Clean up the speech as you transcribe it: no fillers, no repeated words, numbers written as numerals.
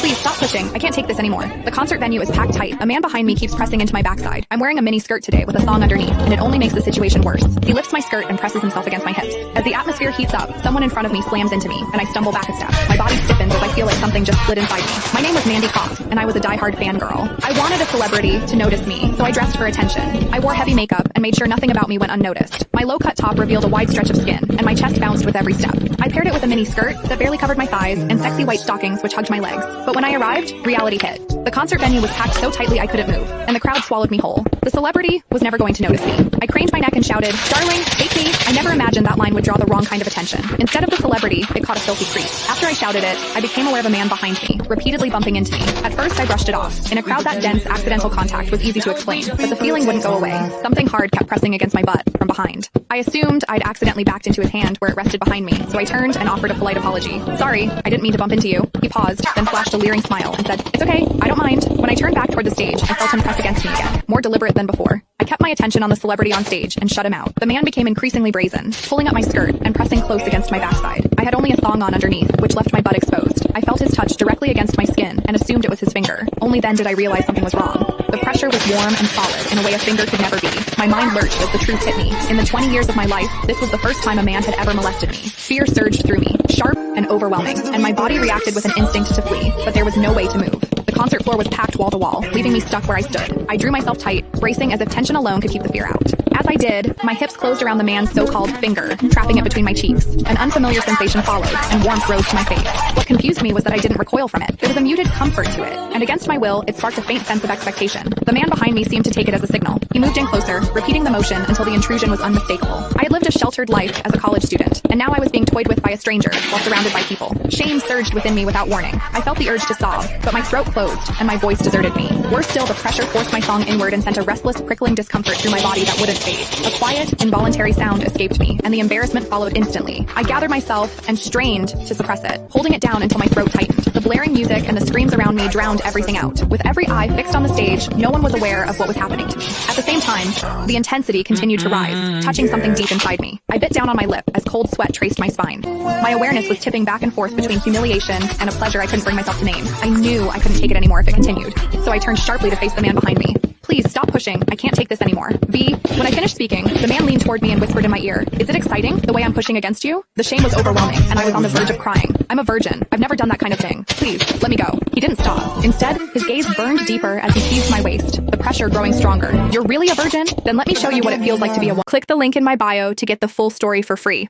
Please stop pushing. I can't take this anymore. The concert venue is packed tight. A man behind me keeps pressing into my backside. I'm wearing a mini skirt today with a thong underneath, and it only makes the situation worse. He lifts my skirt and presses himself against my hips. As the atmosphere heats up, someone in front of me slams into me, and I stumble back a step. My body stiffens as I feel like something just slid inside me. My name was Mandy Cox, and I was a diehard fangirl. I wanted a celebrity to notice me, so I dressed for attention. I wore heavy makeup and made sure nothing about me went unnoticed. My low-cut top revealed a wide stretch of skin, and my chest bounced with every step. I paired it with a mini skirt that barely covered my thighs and sexy white stockings which hugged my legs. But when I arrived, reality hit. The concert venue was packed so tightly I couldn't move, and the crowd swallowed me whole. The celebrity was never going to notice me. I craned my neck and shouted, "Darling, take me." I never imagined that line would draw the wrong kind of attention. Instead of the celebrity, it caught a filthy creep. After I shouted it, I became aware of a man behind me, repeatedly bumping into me. At first, I brushed it off. In a crowd that dense, accidental contact was easy to explain, but the feeling wouldn't go away. Something hard kept pressing against my butt from behind. I assumed I'd accidentally backed into his hand where it rested behind me, so I turned and offered a polite apology. "Sorry, I didn't mean to bump into you." He paused, then flashed a leering smile and said, "It's okay, I don't mind." When I turned back toward the stage, I felt him press against me again, more deliberate than before. I kept my attention on the celebrity on stage and shut him out. The man became increasingly brazen, pulling up my skirt and pressing close against my backside. I had only a thong on underneath, which left my butt exposed. I felt his touch directly against my skin and assumed it was his finger. Only then did I realize something was wrong. The pressure was warm and solid in a way a finger could never be. My mind lurched as the truth hit me. In the 20 years of my life, this was the first time a man had ever molested me. Fear surged through me, sharp and overwhelming, and my body reacted with an instinct to flee, but there was no way to move. The concert floor was packed wall to wall, leaving me stuck where I stood. I drew myself tight, bracing as if tension alone could keep the fear out. As I did, my hips closed around the man's so-called finger, trapping it between my cheeks. An unfamiliar sensation followed, and warmth rose to my face. What confused me was that I didn't recoil from it. There was a muted comfort to it, and against my will, it sparked a faint sense of expectation. The man behind me seemed to take it as a signal. He moved in closer, repeating the motion until the intrusion was unmistakable. I had lived a sheltered life as a college student, and now I was being toyed with by a stranger while surrounded by people. Shame surged within me without warning. I felt the urge to sob, but my throat closed, and my voice deserted me. Worse still, the pressure forced my thong inward and sent a restless, prickling discomfort through my body that wouldn't fade. A quiet, involuntary sound escaped me, and the embarrassment followed instantly. I gathered myself and strained to suppress it, holding it down until my throat tightened. The blaring music and the screams around me drowned everything out. With every eye fixed on the stage, no one was aware of what was happening to me. At the same time, the intensity continued to rise, touching something deep inside me. I bit down on my lip as cold sweat traced my spine. My awareness was tipping back and forth between humiliation and a pleasure I couldn't bring myself to name. I knew I couldn't take it anymore if it continued, so I turned sharply to face the man behind me. "Please stop pushing. I can't take this anymore." When I finished speaking, the man leaned toward me and whispered in my ear, "Is it exciting, the way I'm pushing against you?" The shame was overwhelming, and I was on the verge of crying. "I'm a virgin. I've never done that kind of thing. Please, let me go." He didn't stop. Instead, his gaze burned deeper as he seized my waist, the pressure growing stronger. "You're really a virgin? Then let me show you what it feels like to be a woman." Click the link in my bio to get the full story for free.